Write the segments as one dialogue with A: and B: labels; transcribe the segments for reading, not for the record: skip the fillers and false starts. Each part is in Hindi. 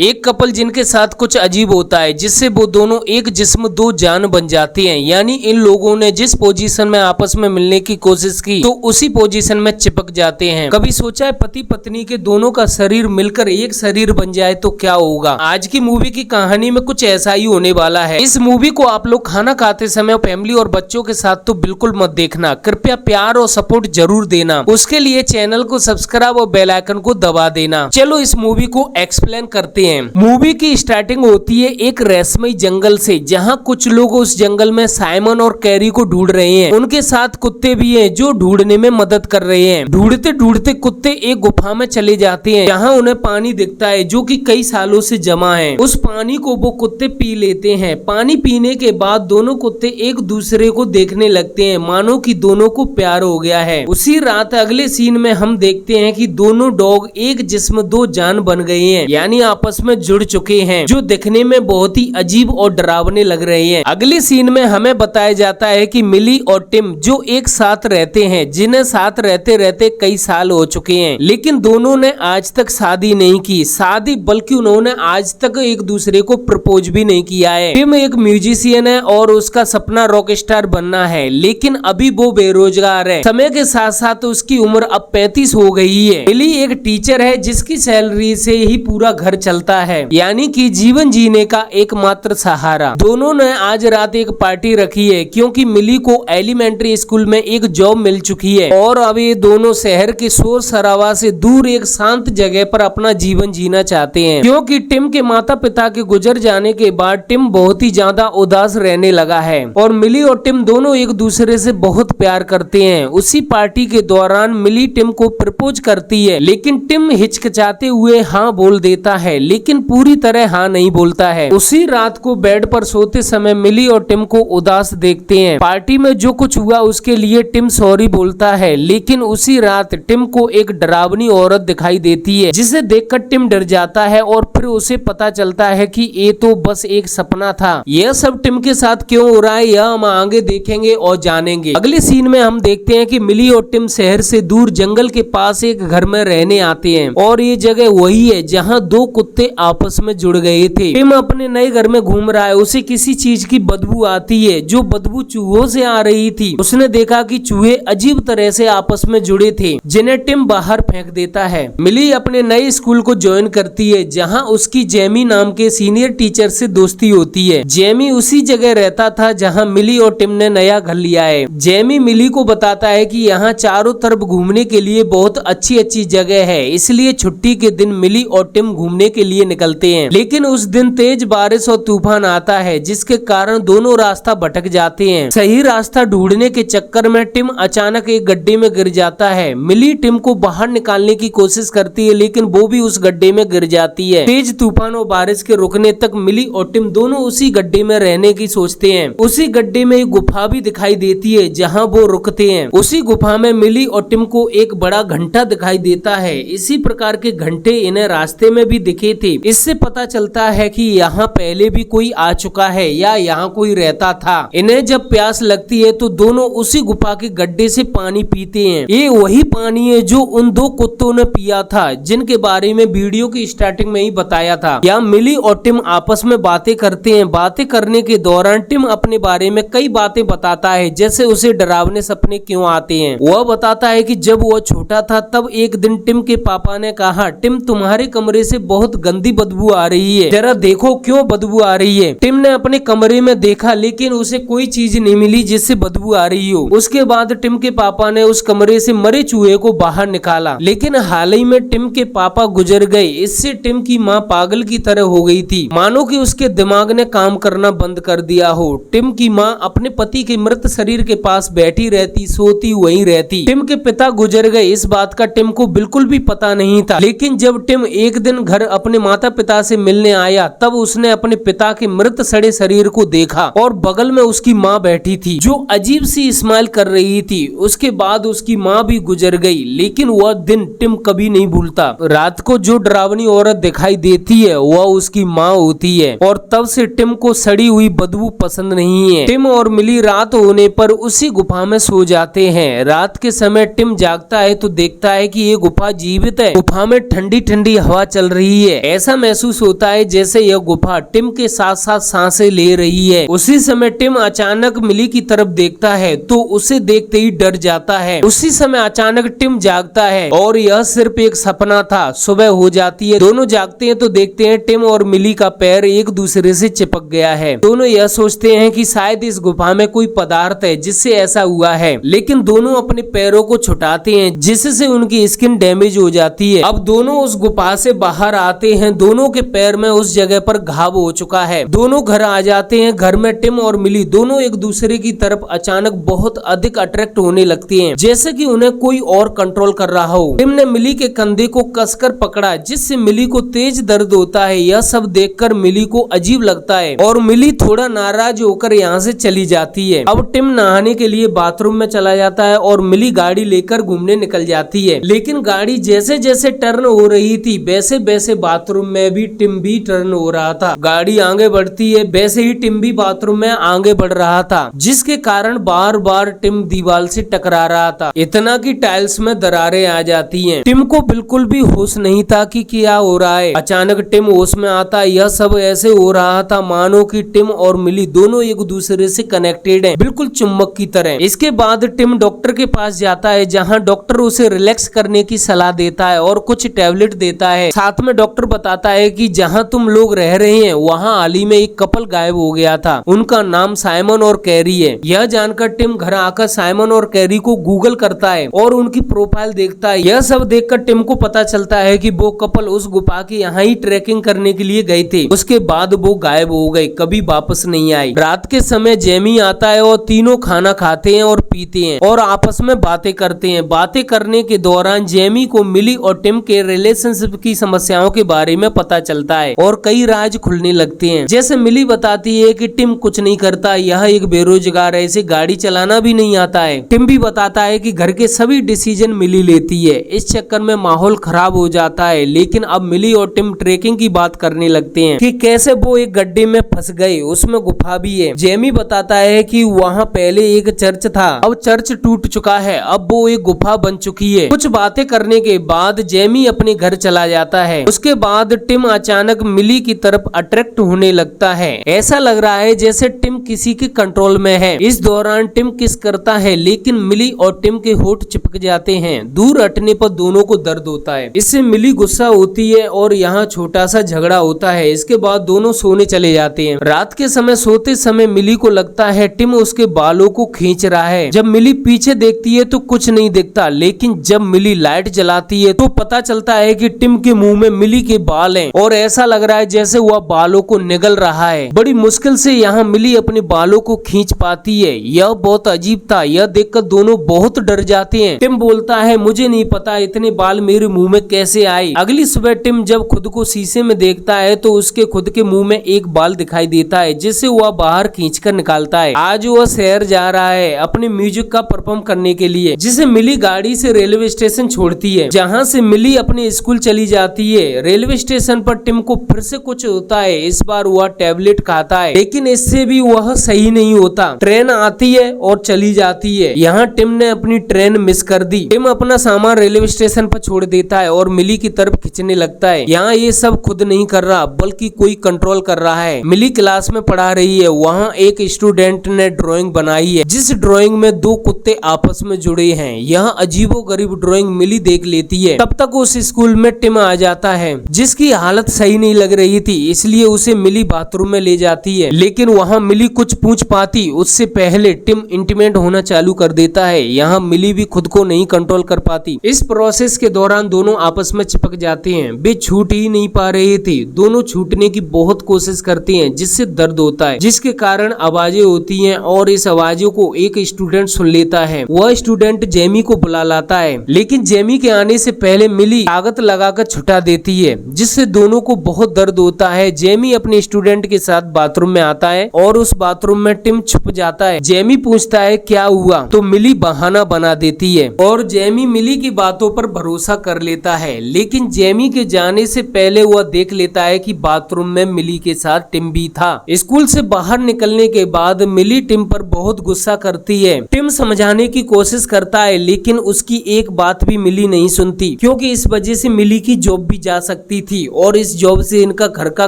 A: एक कपल जिनके साथ कुछ अजीब होता है जिससे वो दोनों एक जिस्म दो जान बन जाती हैं। यानी इन लोगों ने जिस पोजीशन में आपस में मिलने की कोशिश की तो उसी पोजीशन में चिपक जाते हैं। कभी सोचा है पति पत्नी के दोनों का शरीर मिलकर एक शरीर बन जाए तो क्या होगा। आज की मूवी की कहानी में कुछ ऐसा ही होने वाला है। इस मूवी को आप लोग खाना खाते समय फैमिली और बच्चों के साथ तो बिल्कुल मत देखना। कृपया प्यार और सपोर्ट जरूर देना। उसके लिए चैनल को सब्सक्राइब और बेल आइकन को दबा देना। चलो इस मूवी को एक्सप्लेन करते हैं। मूवी की स्टार्टिंग होती है एक रहस्यमय जंगल से, जहां कुछ लोग उस जंगल में साइमन और कैरी को ढूंढ रहे हैं। उनके साथ कुत्ते भी हैं जो ढूंढने में मदद कर रहे हैं। ढूंढते ढूंढते कुत्ते एक गुफा में चले जाते हैं जहां उन्हें पानी दिखता है जो कि कई सालों से जमा है। उस पानी को वो कुत्ते पी लेते हैं। पानी पीने के बाद दोनों कुत्ते एक दूसरे को देखने लगते हैं, मानो कि दोनों को प्यार हो गया है। उसी रात अगले सीन में हम देखते हैं कि दोनों डॉग एक जिस्म दो जान बन गए हैं, यानी आपस में जुड़ चुके हैं, जो दिखने में बहुत ही अजीब और डरावने लग रहे हैं। अगले सीन में हमें बताया जाता है कि मिली और टिम जो एक साथ रहते हैं, जिन्हें साथ रहते रहते कई साल हो चुके हैं, लेकिन दोनों ने आज तक शादी नहीं की। शादी बल्कि उन्होंने आज तक एक दूसरे को प्रपोज भी नहीं किया है। टिम एक म्यूजिशियन है और उसका सपना रॉक स्टार बनना है, लेकिन अभी वो बेरोजगार है। समय के साथ साथ उसकी उम्र अब 35 हो गई है। मिली एक टीचर है जिसकी सैलरी से ही पूरा घर चलता है, यानी कि जीवन जीने का एकमात्र सहारा। दोनों ने आज रात एक पार्टी रखी है क्योंकि मिली को एलिमेंट्री स्कूल में एक जॉब मिल चुकी है और अब ये दोनों शहर के शोर शराबा से दूर एक शांत जगह पर अपना जीवन जीना चाहते हैं। क्योंकि टिम के माता पिता के गुजर जाने के बाद टिम बहुत ही ज्यादा उदास रहने लगा है और मिली और टिम दोनों एक दूसरे से बहुत प्यार करते हैं। उसी पार्टी के दौरान मिली टिम को प्रपोज करती है, लेकिन टिम हिचकिचाते हुए हाँ बोल देता है, लेकिन पूरी तरह हाँ नहीं बोलता है। उसी रात को बेड पर सोते समय मिली और टिम को उदास देखते हैं। पार्टी में जो कुछ हुआ उसके लिए टिम सॉरी बोलता है, लेकिन उसी रात टिम को एक डरावनी औरत दिखाई देती है, जिसे देखकर टिम डर जाता है और फिर उसे पता चलता है कि ये तो बस एक सपना था। यह सब टिम के साथ क्यों हो रहा है यह हम आगे देखेंगे और जानेंगे। अगले सीन में हम देखते हैं कि मिली और टिम शहर से दूर जंगल के पास एक घर में रहने आते हैं और ये जगह वही है जहाँ दो कुत्ते आपस में जुड़ गए थे। टिम अपने नए घर में घूम रहा है। उसे किसी चीज की बदबू आती है, जो बदबू चूहों से आ रही थी। उसने देखा कि चूहे अजीब तरह से आपस में जुड़े थे, जिन्हें टिम बाहर फेंक देता है। मिली अपने नए स्कूल को ज्वाइन करती है जहां उसकी जेमी नाम के सीनियर टीचर से दोस्ती होती है। जेमी उसी जगह रहता था जहां मिली और टिम ने नया घर लिया है। जेमी मिली को बताता है कि यहाँ चारों तरफ घूमने के लिए बहुत अच्छी अच्छी जगह है, इसलिए छुट्टी के दिन मिली और टिम घूमने के लिए निकलते हैं। लेकिन उस दिन तेज बारिश और तूफान आता है, जिसके कारण दोनों रास्ता भटक जाते हैं। सही रास्ता ढूंढने के चक्कर में टिम अचानक एक गड्ढे में गिर जाता है। मिली टिम को बाहर निकालने की कोशिश करती है, लेकिन वो भी उस गड्ढे में गिर जाती है। तेज तूफान और बारिश के रुकने तक मिली और टिम दोनों उसी गड्ढे में रहने की सोचते हैं। उसी गड्ढे में एक गुफा भी दिखाई देती है जहाँ वो रुकते हैं। उसी गुफा में मिली और टिम को एक बड़ा घंटा दिखाई देता है। इसी प्रकार के घंटे इन्हें रास्ते में भी दिखे थे। इससे पता चलता है कि यहाँ पहले भी कोई आ चुका है या यहाँ कोई रहता था। इन्हें जब प्यास लगती है तो दोनों उसी गुफा के गड्ढे से पानी पीते हैं। ये वही पानी है जो उन दो कुत्तों ने पिया था, जिनके बारे में वीडियो की स्टार्टिंग में ही बताया था। यहाँ मिली और टिम आपस में बातें करते हैं। बातें करने के दौरान टिम अपने बारे में कई बातें बताता है, जैसे उसे डरावने सपने क्यों आते हैं। वह बताता है कि जब वह छोटा था तब एक दिन टिम के पापा ने कहा, टिम तुम्हारे कमरे से बहुत गंदी बदबू आ रही है, जरा देखो क्यों बदबू आ रही है। टिम ने अपने कमरे में देखा, लेकिन उसे कोई चीज नहीं मिली जिससे बदबू आ रही हो। उसके बाद टिम के पापा ने उस कमरे से मरे चूहे को बाहर निकाला, लेकिन हाल ही में टिम के पापा गुजर गए। इससे टिम की माँ पागल की तरह हो गई थी, मानो कि उसके दिमाग ने काम करना बंद कर दिया हो। टिम की माँ अपने पति के मृत शरीर के पास बैठी रहती, सोती वहीं रहती। टिम के पिता गुजर गए, इस बात का टिम को बिल्कुल भी पता नहीं था। लेकिन जब टिम एक दिन घर अपने माता पिता से मिलने आया तब उसने अपने पिता के मृत सड़े शरीर को देखा और बगल में उसकी माँ बैठी थी, जो अजीब सी स्माइल कर रही थी। उसके बाद उसकी माँ भी गुजर गई, लेकिन वह दिन टिम कभी नहीं भूलता। रात को जो डरावनी औरत दिखाई देती है वह उसकी माँ होती है और तब से टिम को सड़ी हुई बदबू पसंद नहीं है। टिम और मिली रात होने पर उसी गुफा में सो जाते हैं। रात के समय टिम जागता है तो देखता है कि ये गुफा जीवित है। गुफा में ठंडी ठंडी हवा चल रही है। ऐसा महसूस होता है जैसे यह गुफा टिम के साथ साथ सांसें ले रही है। उसी समय टिम अचानक मिली की तरफ देखता है तो उसे देखते ही डर जाता है। उसी समय अचानक टिम जागता है और यह सिर्फ एक सपना था। सुबह हो जाती है, दोनों जागते हैं तो देखते हैं टिम और मिली का पैर एक दूसरे से चिपक गया है। दोनों यह सोचते हैं कि शायद इस गुफा में कोई पदार्थ है जिससे ऐसा हुआ है, लेकिन दोनों अपने पैरों को छुटाते हैं जिससे उनकी स्किन डैमेज हो जाती है। अब दोनों उस गुफा से बाहर आते हैं। दोनों के पैर में उस जगह पर घाव हो चुका है। दोनों घर आ जाते हैं। घर में टिम और मिली दोनों एक दूसरे की तरफ अचानक बहुत अधिक अट्रैक्ट होने लगती हैं, जैसे कि उन्हें कोई और कंट्रोल कर रहा हो। टिम ने मिली के कंधे को कसकर पकड़ा जिससे मिली को तेज दर्द होता है। यह सब देखकर मिली को अजीब लगता है और मिली थोड़ा नाराज होकर यहाँ से चली जाती है। अब टिम नहाने के लिए बाथरूम में चला जाता है और मिली गाड़ी लेकर घूमने निकल जाती है। लेकिन गाड़ी जैसे जैसे टर्न हो रही थी वैसे वैसे बाथरूम में भी टिम भी टर्न हो रहा था। गाड़ी आगे बढ़ती है वैसे ही टिम भी बाथरूम में आगे बढ़ रहा था, जिसके कारण बार बार टिम दीवार से टकरा रहा था, इतना कि टाइल्स में दरारें आ जाती हैं। टिम को बिल्कुल भी होश नहीं था कि क्या हो रहा है। अचानक टिम होश में आता। यह सब ऐसे हो रहा था मानो कि टिम और मिली दोनों एक दूसरे से कनेक्टेड हैं, बिल्कुल चुम्बक की तरह। इसके बाद टिम डॉक्टर के पास जाता है, जहां डॉक्टर उसे रिलैक्स करने की सलाह देता है और कुछ टैबलेट देता है। साथ में डॉक्टर बताता है कि जहां तुम लोग रह रहे हैं वहां हाल ही में एक कपल गायब हो गया था। उनका नाम साइमन और कैरी है। यह जानकर टिम घर आकर साइमन और कैरी को गूगल करता है और उनकी प्रोफाइल देखता है। यह सब देखकर टिम को पता चलता है कि वो कपल उस गुफा के यहाँ ही ट्रैकिंग करने के लिए गए थे। उसके बाद वो गायब हो गए, कभी वापस नहीं आए। रात के समय जेमी आता है और तीनों खाना खाते हैं और पीते हैं और आपस में बातें करते हैं। बातें करने के दौरान जेमी को मिली और टिम के रिलेशनशिप की समस्याओं के बारे में पता चलता है और कई राज खुलने लगते हैं। जैसे मिली बताती है कि टिम कुछ नहीं करता, यह एक बेरोजगार है, इसे गाड़ी चलाना भी नहीं आता है। टिम भी बताता है कि घर के सभी डिसीजन मिली लेती है। इस चक्कर में माहौल खराब हो जाता है। लेकिन अब मिली और टिम ट्रेकिंग की बात करने लगते हैं कि कैसे वो एक गड्ढे में फंस गए, उसमें गुफा भी है। जेमी बताता है कि वहाँ पहले एक चर्च था, अब चर्च टूट चुका है, अब वो एक गुफा बन चुकी है। कुछ बातें करने के बाद जेमी अपने घर चला जाता है। उसके बाद टिम अचानक मिली की तरफ अट्रैक्ट होने लगता है। ऐसा लग रहा है जैसे टिम किसी के कंट्रोल में है। इस दौरान टिम किस करता है लेकिन मिली और टिम के होठ चिपक जाते हैं। दूर हटने पर दोनों को दर्द होता है। इससे मिली गुस्सा होती है और यहाँ छोटा सा झगड़ा होता है। इसके बाद दोनों सोने चले जाते हैं। रात के समय सोते समय मिली को लगता है टिम उसके बालों को खींच रहा है। जब मिली पीछे देखती है तो कुछ नहीं दिखता, लेकिन जब मिली लाइट जलाती है तो पता चलता है कि टिम के मुंह में मिली के बाल हैं और ऐसा लग रहा है जैसे वह बालों को निगल रहा है। बड़ी मुश्किल से यहाँ मिली अपने बालों को खींच पाती है। यह बहुत अजीब था। यह देखकर दोनों बहुत डर जाते हैं। टिम बोलता है, मुझे नहीं पता इतने बाल मेरे मुंह में कैसे आए। अगली सुबह टिम जब खुद को शीशे में देखता है तो उसके खुद के मुंह में एक बाल दिखाई देता है, जिसे वह बाहर खींचकर निकालता है। आज वह शहर जा रहा है अपने म्यूजिक का परफॉर्म करने के लिए, जिसे मिली गाड़ी से रेलवे स्टेशन छोड़ती है, जहाँ से मिली अपने स्कूल चली जाती है। रेलवे स्टेशन पर टिम को फिर से कुछ होता है। इस बार वह टैबलेट खाता है, लेकिन इससे भी वह सही नहीं होता। ट्रेन आती है और चली जाती है। यहाँ टिम ने अपनी ट्रेन मिस कर दी। टिम अपना सामान रेलवे स्टेशन पर छोड़ देता है और मिली की तरफ खींचने लगता है। यहाँ ये सब खुद नहीं कर रहा बल्कि कोई कंट्रोल कर रहा है। मिली क्लास में पढ़ा रही है। वहाँ एक स्टूडेंट ने ड्राइंग बनाई है, जिस ड्राइंग में दो कुत्ते आपस में जुड़े हैं। यह अजीबोगरीब ड्राइंग मिली देख लेती है। तब तक उस स्कूल में टिम आ जाता है, जिसकी हालत सही नहीं लग रही थी, इसलिए उसे मिली बाथरूम में ले जाती है। लेकिन वहाँ मिली कुछ पूछ पाती उससे पहले टिम इंटीमेट होना चालू कर देता है। यहाँ मिली भी खुद को नहीं कंट्रोल कर पाती। इस प्रोसेस के दौरान दोनों आपस में चिपक जाते हैं। वे छूट ही नहीं पा रहे थे। दोनों छूटने की बहुत कोशिश करते हैं, जिससे दर्द होता है, जिसके कारण आवाजें होती हैं और इस आवाजों को एक स्टूडेंट सुन लेता है। वह स्टूडेंट जेमी को बुला लाता है, लेकिन जेमी के आने से पहले मिली ताकत लगाकर छुटा देती है, जिससे दोनों को बहुत दर्द होता है। जेमी अपने स्टूडेंट के साथ बाथरूम में आता है और उस बाथरूम में टिम छुप जाता है। जेमी पूछता है क्या हुआ, तो मिली बहाना बना देती है और जेमी मिली की बातों पर भरोसा कर लेता है। लेकिन जेमी के जाने से पहले वह देख लेता है कि बाथरूम में मिली के साथ टिम भी था। स्कूल से बाहर निकलने के बाद मिली टिम पर बहुत गुस्सा करती है। टिम समझाने की कोशिश करता है, लेकिन उसकी एक बात भी मिली नहीं सुनती, क्योंकि इस वजह से मिली की जॉब भी जा सकती सकती थी और इस जॉब से इनका घर का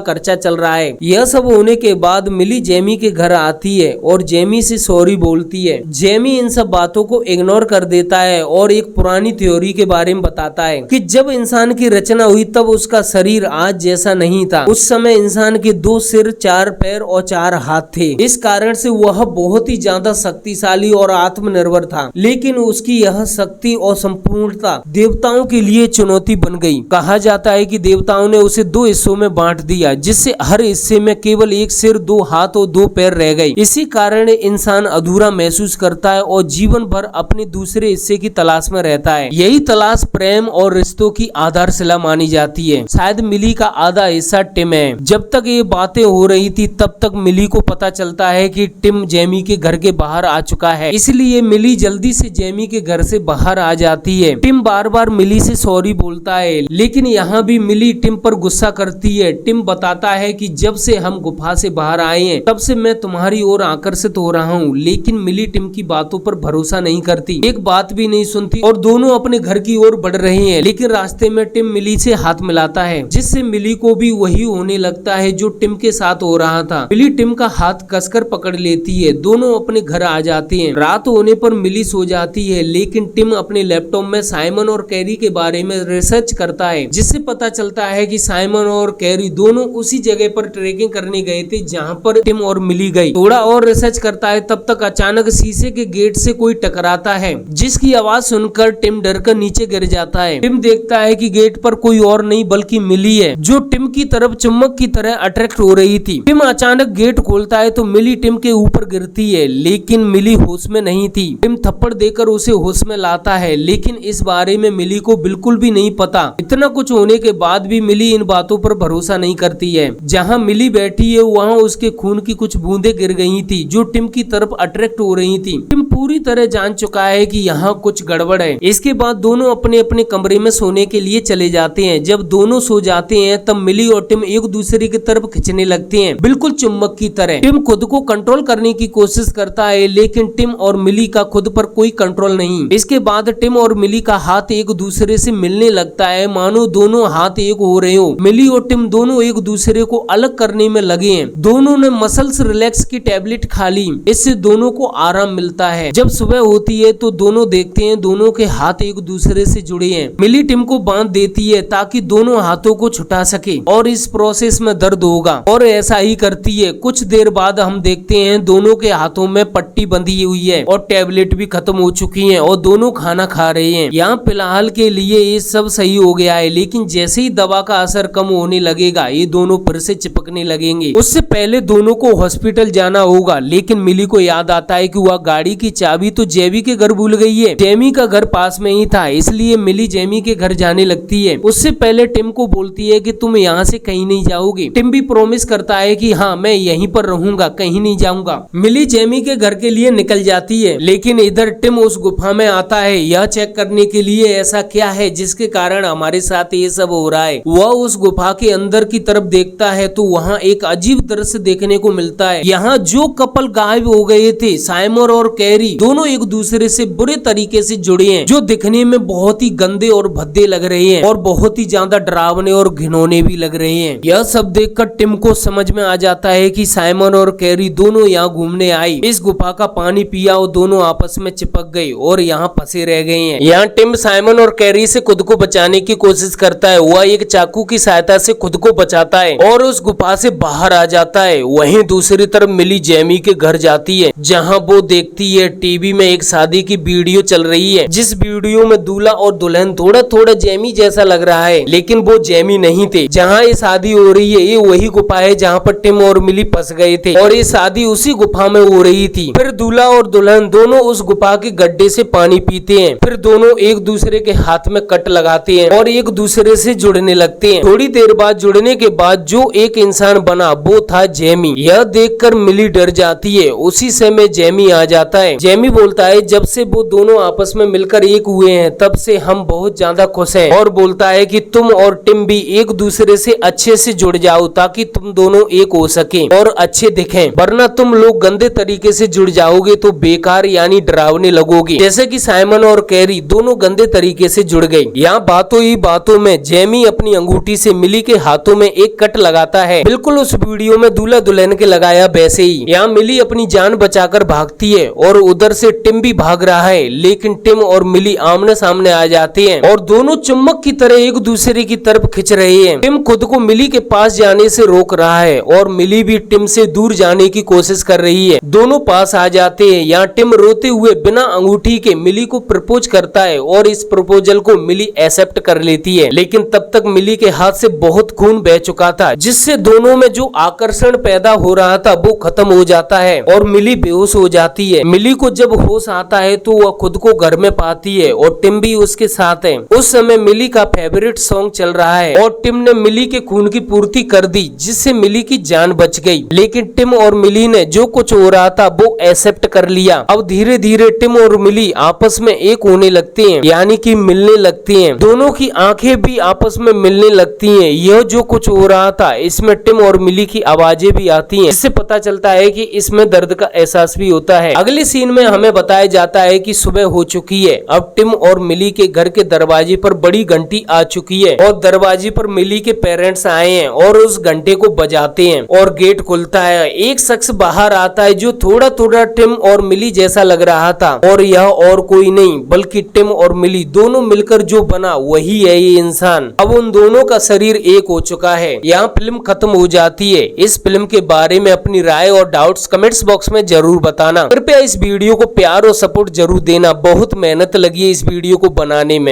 A: खर्चा चल रहा है। यह सब होने के बाद मिली जेमी के घर आती है और जेमी से सॉरी बोलती है। जेमी इन सब बातों को इग्नोर कर देता है और एक पुरानी थ्योरी के बारे में बताता है कि जब इंसान की रचना हुई तब उसका शरीर आज जैसा नहीं था। उस समय इंसान के 2 सिर, 4 पैर और 4 हाथ थे। इस कारण से वह बहुत ही ज्यादा शक्तिशाली और आत्मनिर्भर था, लेकिन उसकी यह शक्ति और संपूर्णता देवताओं के लिए चुनौती बन गई। कहा जाता है कि देवताओं ने उसे 2 हिस्सों में बांट दिया, जिससे हर हिस्से में केवल 1 सिर, 2 हाथ और 2 पैर रह गए। इसी कारण इंसान अधूरा महसूस करता है और जीवन भर अपने दूसरे हिस्से की तलाश में रहता है। यही तलाश प्रेम और रिश्तों की आधारशिला मानी जाती है। शायद मिली का आधा हिस्सा टिम है। जब तक ये बातें हो रही थी तब तक मिली को पता चलता है कि टिम जेमी के घर के बाहर आ चुका है, इसलिए मिली जल्दी से जेमी के घर से बाहर आ जाती है। टिम बार बार मिली से सॉरी बोलता है, लेकिन यहाँ भी मिली टिम पर गुस्सा करती है। टिम बताता है कि जब से हम गुफा से बाहर आए हैं तब से मैं तुम्हारी ओर आकर्षित हो रहा हूँ, लेकिन मिली टिम की बातों पर भरोसा नहीं करती, एक बात भी नहीं सुनती और दोनों अपने घर की ओर बढ़ रहे हैं। लेकिन रास्ते में टिम मिली से हाथ मिलाता है, जिससे मिली को भी वही होने लगता है जो टिम के साथ हो रहा था। मिली टिम का हाथ कसकर पकड़ लेती है। दोनों अपने घर आ जाते हैं। रात होने पर मिली सो जाती है, लेकिन टिम अपने लैपटॉप में साइमन और कैरी के बारे में रिसर्च करता है, जिससे पता चलता है कि साइमन और कैरी दोनों उसी जगह पर ट्रेकिंग करने गए थे जहाँ पर टिम और मिली गई। थोड़ा और रिसर्च करता है, तब तक अचानक शीशे के गेट से कोई टकराता है, जिसकी आवाज सुनकर टिम डरकर नीचे गिर जाता है। टिम देखता है कि गेट पर कोई और नहीं बल्कि मिली है, जो टिम की तरफ चुम्बक की तरह अट्रैक्ट हो रही थी। टिम अचानक गेट खोलता है तो मिली टिम के ऊपर गिरती है, लेकिन मिली होश में नहीं थी। टिम थप्पड़ देकर उसे होश में लाता है, लेकिन इस बारे में मिली को बिल्कुल भी नहीं पता। इतना कुछ होने के बाद भी मिली इन बातों पर भरोसा नहीं करती है। जहाँ मिली बैठी है वहाँ उसके खून की कुछ बूंदें गिर गई थी, जो टिम की तरफ अट्रैक्ट हो रही थी। टिम पूरी तरह जान चुका है कि यहाँ कुछ गड़बड़ है। इसके बाद दोनों अपने अपने कमरे में सोने के लिए चले जाते हैं। जब दोनों सो जाते हैं तब मिली और टिम एक दूसरे की तरफ खींचने लगते हैं, बिल्कुल चुम्बक की तरह। टिम खुद को कंट्रोल करने की कोशिश करता है, लेकिन टिम और मिली का खुद पर कोई कंट्रोल नहीं। इसके बाद टिम और मिली का हाथ एक दूसरे से मिलने लगता है, मानो दोनों हाथ एक हो रहे हो। मिली और टिम दोनों एक दूसरे को अलग करने में लगे हैं। दोनों ने मसल्स रिलैक्स की टैबलेट खा ली, इससे दोनों को आराम मिलता है। जब सुबह होती है तो दोनों देखते हैं दोनों के हाथ एक दूसरे से जुड़े हैं। मिली टिम को बांध देती है ताकि दोनों हाथों को छुटा सके और इस प्रोसेस में दर्द होगा, और ऐसा ही करती है। कुछ देर बाद हम देखते हैं दोनों के हाथों में पट्टी बंधी हुई है और टैबलेट भी खत्म हो चुकी है और दोनों खाना खा रहे हैं। यहाँ फिलहाल के लिए ये सब सही हो गया है, लेकिन जैसे ही दवा का असर कम होने लगेगा ये दोनों फिर से चिपकने लगेंगे। उससे पहले दोनों को हॉस्पिटल जाना होगा, लेकिन मिली को याद आता है कि वह गाड़ी की चाबी तो जेमी के घर भूल गई है। जेमी का घर पास में ही था, इसलिए मिली जेमी के घर जाने लगती है। उससे पहले टिम को बोलती है कि तुम यहाँ से कहीं नहीं जाओगी। टिम भी प्रॉमिस करता है कि हाँ मैं यहीं पर रहूंगा, कहीं नहीं जाऊंगा। मिली जेमी के घर के लिए निकल जाती है, लेकिन इधर टिम उस गुफा में आता है यह चेक करने के लिए ऐसा क्या है जिसके कारण हमारे साथ ये सब हो रहा है। वह उस गुफा के अंदर की तरफ देखता है तो वहाँ एक अजीब दृश्य देखने को मिलता है। यहाँ जो कपल गायब हो गए थे, साइमन और कैरी, दोनों एक दूसरे से बुरे तरीके से जुड़े हैं, जो दिखने में बहुत ही गंदे और भद्दे लग रहे हैं और बहुत ही ज्यादा डरावने और घिनौने भी लग रहे हैं। यह सब देखकर टिम को समझ में आ जाता है कि साइमन और कैरी दोनों यहाँ घूमने आई, इस गुफा का पानी पिया और दोनों आपस में चिपक गए और यहाँ फंसे रह गए हैं। यहाँ टिम साइमन और कैरी से खुद को बचाने की कोशिश करता है। वह एक चाकू की सहायता से खुद को बचाता है और उस गुफा से बाहर आ जाता है। वहीं दूसरी तरफ मिली जेमी के घर जाती है, जहाँ वो देखती है टीवी में एक शादी की वीडियो चल रही है, जिस वीडियो में दूल्हा और दुल्हन थोड़ा थोड़ा जेमी जैसा लग रहा है, लेकिन वो जेमी नहीं थे। जहाँ ये शादी हो रही है ये वही गुफा है जहाँ पर टिम और मिली फंस गए थे और ये शादी उसी गुफा में हो रही थी। फिर दूल्हा और दुल्हन दोनों उस गुफा के गड्ढे से पानी पीते हैं। फिर दोनों एक दूसरे के हाथ में कट लगाते हैं और एक दूसरे से जुड़ने लगते हैं। थोड़ी देर बाद जुड़ने के बाद जो एक इंसान बना वो था जेमी। यह देखकर मिली डर जाती है। उसी समय जेमी आ जाता है। जेमी बोलता है जब से वो दोनों आपस में मिलकर एक हुए हैं तब से हम बहुत ज्यादा खुश हैं, और बोलता है कि तुम और टिम भी एक दूसरे से अच्छे से जुड़ जाओ ताकि तुम दोनों एक हो सके और अच्छे दिखें, वरना तुम लोग गंदे तरीके से जुड़ जाओगे तो बेकार यानी डरावने लगोगे, जैसे कि साइमन और कैरी दोनों गंदे तरीके से जुड़ गए। यहाँ बातों ही बातों में जेमी अपनी अंगूठी से मिली के हाथों में एक कट लगाता है, बिल्कुल उस वीडियो में दूल्हा दुल्हन के लगाया वैसे ही। यहाँ मिली अपनी जान बचाकर भागती है और उधर से टिम भी भाग रहा है, लेकिन टिम और मिली आमने सामने आ जाते हैं और दोनों चुम्बक की तरह एक दूसरे की तरफ खिंच रहे हैं। टिम खुद को मिली के पास जाने से रोक रहा है और मिली भी टिम से दूर जाने की कोशिश कर रही है। दोनों पास आ जाते हैं। यहाँ टिम रोते हुए बिना अंगूठी के मिली को प्रपोज करता है और इस प्रपोजल को मिली एक्सेप्ट कर लेती है, लेकिन तब तक मिली के हाथ से बहुत खून बह चुका था, जिससे दोनों में जो आकर्षण पैदा हो रहा था वो खत्म हो जाता है और मिली बेहोश हो जाती है। मिली को जब होश आता है तो वह खुद को घर में पाती है और टिम भी उसके साथ है। उस समय मिली का फेवरेट सॉन्ग चल रहा है और टिम ने मिली के खून की पूर्ति कर दी, जिससे मिली की जान बच गई। लेकिन टिम और मिली ने जो कुछ हो रहा था वो एक्सेप्ट कर लिया। अब धीरे धीरे टिम और मिली आपस में एक होने लगते हैं, यानी कि मिलने लगते हैं। दोनों की आंखें भी आपस में मिलने लगती हैं। यह जो कुछ हो रहा था इसमें टिम और मिली की आवाजें भी आती हैं, इससे पता चलता है कि इसमें दर्द का एहसास भी होता है। अगले सीन में हमें बताया जाता है कि सुबह हो चुकी है। अब टिम और मिली के घर के दरवाजे पर बड़ी घंटी आ चुकी है और दरवाजे पर मिली के पेरेंट्स आए हैं और उस घंटे को बजाते हैं और गेट खुलता है। एक शख्स बाहर आता है जो थोड़ा थोड़ा टिम और मिली जैसा लग रहा था और यह और कोई नहीं बल्कि टिम और मिली दोनों मिलकर जो बना वही है ये इंसान। अब उन दोनों का शरीर एक हो चुका है। यहाँ फिल्म खत्म हो जाती है। इस फिल्म के बारे में अपनी राय और डाउट्स कमेंट्स बॉक्स में जरूर बताना। कृपया इस वीडियो को प्यार और सपोर्ट जरूर देना। बहुत मेहनत लगी है इस वीडियो को बनाने में।